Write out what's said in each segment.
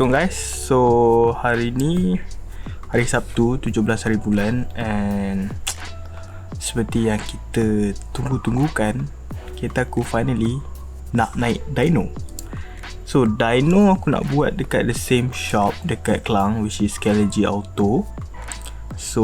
Assalamualaikum guys. So hari ni hari Sabtu 17 hari bulan, and seperti yang kita tunggu-tunggukan, aku finally nak naik Dyno. So Dyno aku nak buat dekat the same shop dekat Klang, which is Auto. So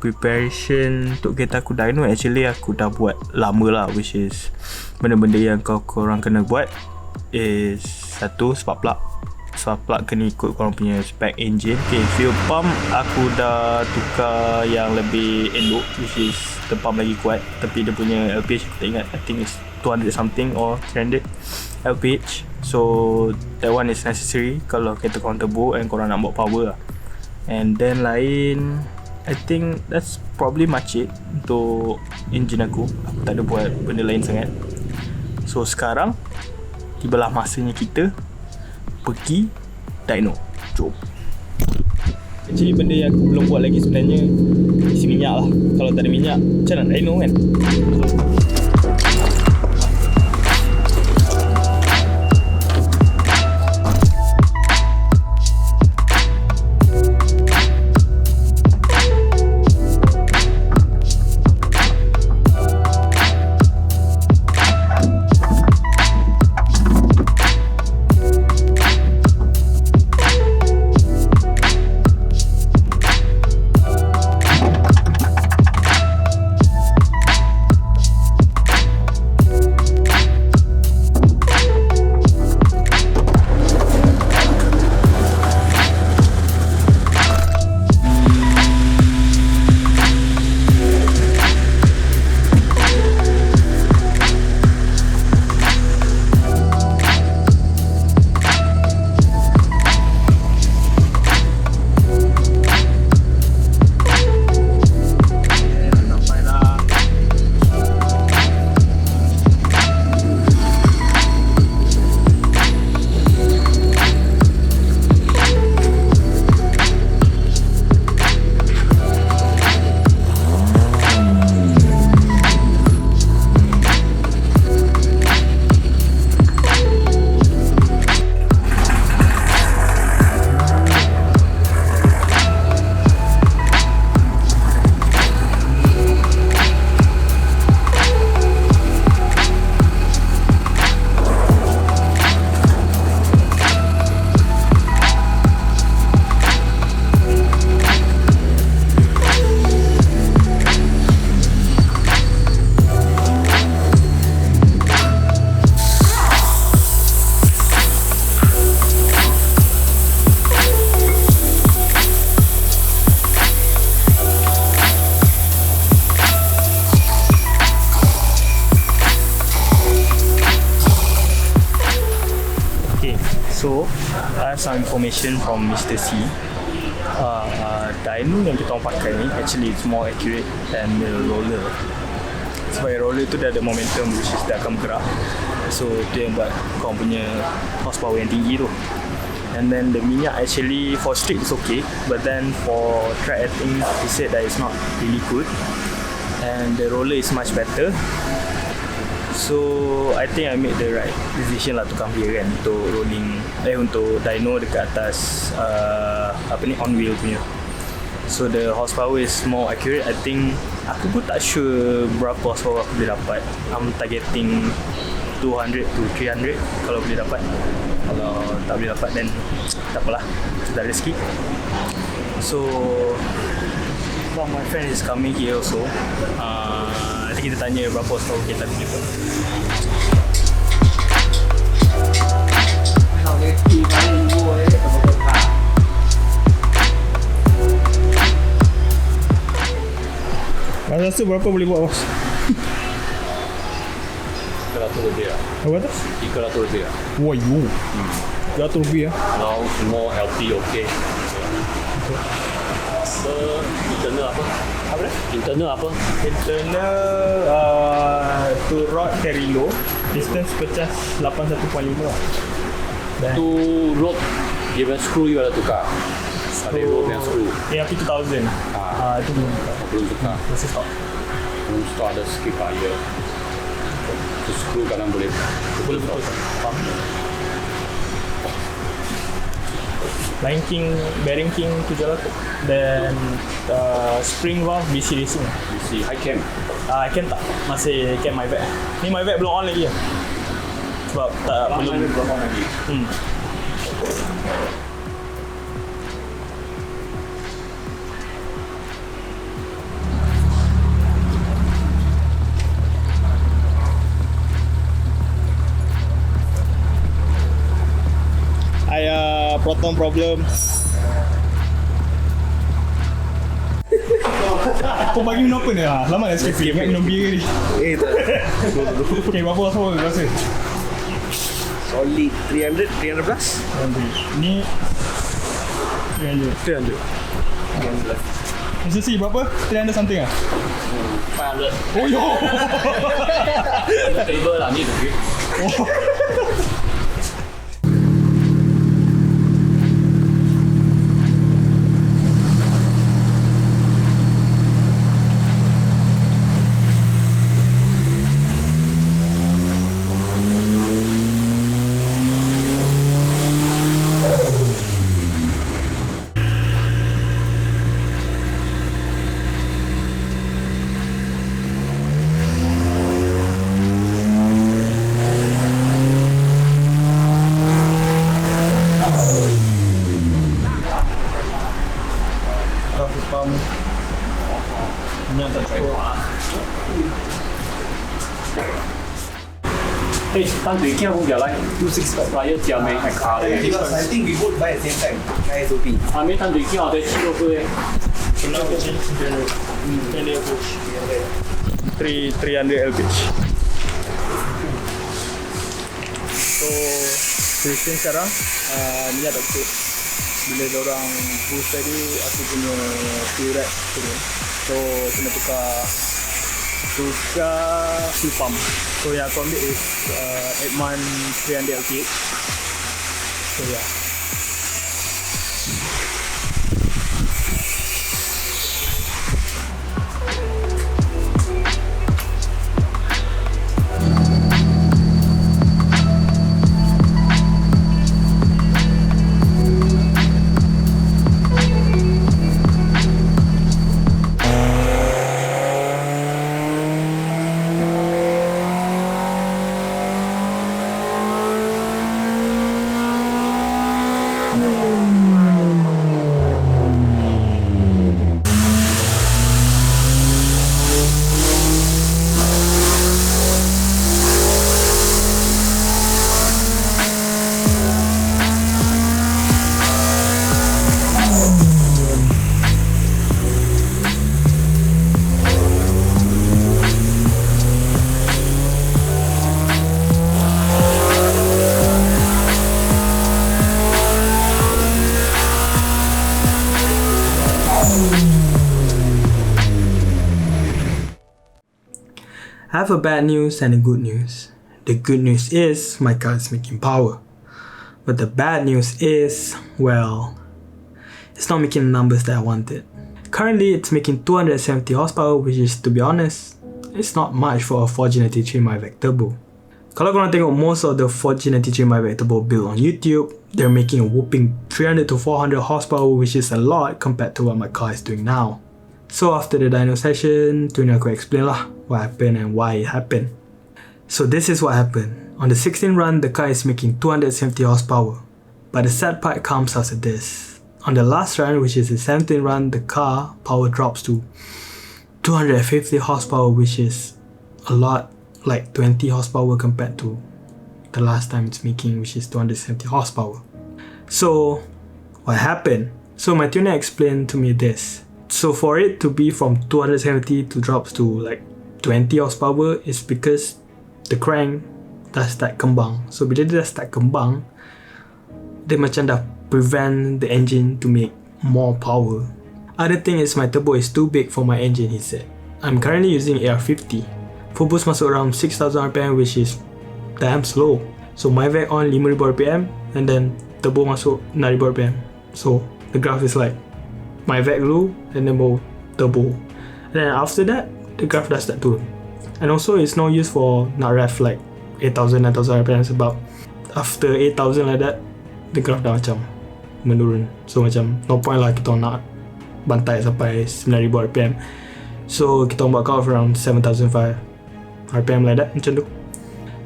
preparation untuk kereta aku Dyno actually aku dah buat lama lah, which is benda-benda yang korang kena buat is satu, spark plug kena ikut korang punya spec engine. Okay, fuel pump aku dah tukar yang lebih elok, which is the pump lagi kuat, tapi dia punya LPH aku tak ingat, I think it's 200 something or 300 LPH. So that one is necessary kalau kereta korang turbo and korang nak bawa power lah. And then lain, I think that's probably much it untuk engine aku tak ada buat benda lain sangat. So sekarang tibalah masanya kita pergi Dyno. Jom. Actually benda yang aku belum buat lagi sebenarnya isi minyak lah. Kalau tak ada minyak macam nak Dyno kan. So, I have some information from Mr. C. Dyno yang kita pakai ni actually it's more accurate than the roller. Sebab roller tu dia ada momentum, which is dia akan bergerak. So, dia yang buat kau punya horsepower yang tinggi tu. And then the minyak actually for street is okay, but then for track I think he said that it's not really good. And the roller is much better. So I think I made the right decision lah tukar gear kan untuk rolling untuk Dyno dekat atas on wheel punya. So the horsepower is more accurate. I think aku pun tak sure berapa horsepower aku boleh dapat. I'm targeting 200 to 300 kalau boleh dapat. Kalau tak boleh dapat then tak apalah, kita rezeki. So my friend is coming here also. Nanti kita tanya berapa horsepower kita boleh dapat. Rasa berapa boleh buat bos? 300 lebih lah. Apa tu? 300 lebih lah. Wah, you. 300 lebih lah. Now more healthy, okay. Internal apa? Apa dah? Internal apa? Internal to rod carry low. Distance pecah 81.5 lah. Tu road dia punya screw you ada tukar. Ada road punya screw. EP1000. Itu belum tukar. masih stock. Belum start ada skip aja. Tu screw kadang boleh betul. Faham. Line king, bearing king 700. Then spring valve BC racing. BC high cam. Cam tak, masih cam MIVEC. Ni MIVEC belum on lagi lah. Sebab belum on lagi. Proton problem. Kau bagi minum apa ni lah? Lama dah skip ingat minum bir ni. Tak. Okay, berapa horsepower kau rasa? Solid 300 plus. Ni 300. Mesti berapa? 300 something ah? 500. Oh yo. Table lah ni tu. Tan Tui Kia 空調嚟265，嗱要照明係卡嚟。 Because I think we both buy at the same time. SOP. 下面Tan Tui Kia 我哋黐到佢。 300 LPH. So racing sekarang minyak tak cukup. Bila diorang boost tadi, aku punya fuel rack turun. So kena tukar fuel pump. So yang aku ambil is Edman 300 LPH. So yeah. I have a bad news and a good news. The good news is my car is making power. But the bad news is, well, it's not making the numbers that I wanted. Currently, it's making 270 horsepower, which is, to be honest, it's not much for a 4G93 MIVEC turbo. Kalau korang tengok most of the 4G93 MIVEC turbo build on YouTube, they're making a whooping 300 to 400 horsepower, which is a lot compared to what my car is doing now. So after the dyno session, tu ni aku explain lah what happened and why it happened. So this is what happened. On the 16th run, the car is making 270 horsepower. But the sad part comes after this. On the last run, which is the 17th run, the car power drops to 250 horsepower, which is a lot, like 20 horsepower compared to the last time it's making, which is 270 horsepower. So what happened? So my tuner explained to me this. So for it to be from 270 to drops to like 20 horsepower is because the crank dah start kembang. So bila dia dah start kembang, dia macam dah prevent the engine to make more power. Other thing is my turbo is too big for my engine, he said. I'm currently using AR50. Full boost masuk around 6000 RPM, which is damn slow. So MIVEC on 5000 RPM and then turbo masuk 6000 RPM. So the graph is like MIVEC dulu and then baru turbo. And then after that, the graph dah start turun. And also it's no use for nak ref like 8000, 9000 RPM sebab after 8000 like that, the graph dah macam menurun. So macam no point lah kita nak bantai sampai 9,000 RPM. So kita buat cut off around 7,500 RPM like that, macam tu.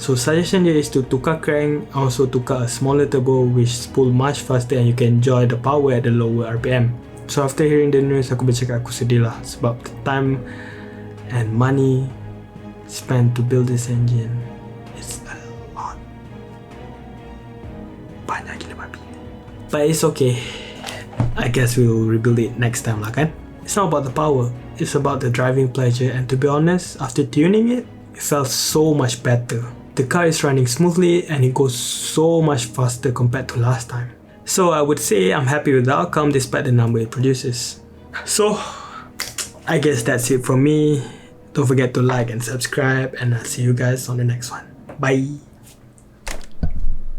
So suggestion dia is to tukar crank, also tukar a smaller turbo which pull much faster and you can enjoy the power at the lower RPM. So after hearing the news, aku bercakap aku sedih lah sebab the time and money spent to build this engine is a lot. Banyak gila babi. But it's okay, I guess we'll rebuild it next time lah kan. It's not about the power, it's about the driving pleasure, and to be honest, after tuning it, it felt so much better. The car is running smoothly and it goes so much faster compared to last time. So I would say I'm happy with the outcome despite the number it produces. So I guess that's it from me. Don't forget to like and subscribe, and I'll see you guys on the next one. Bye.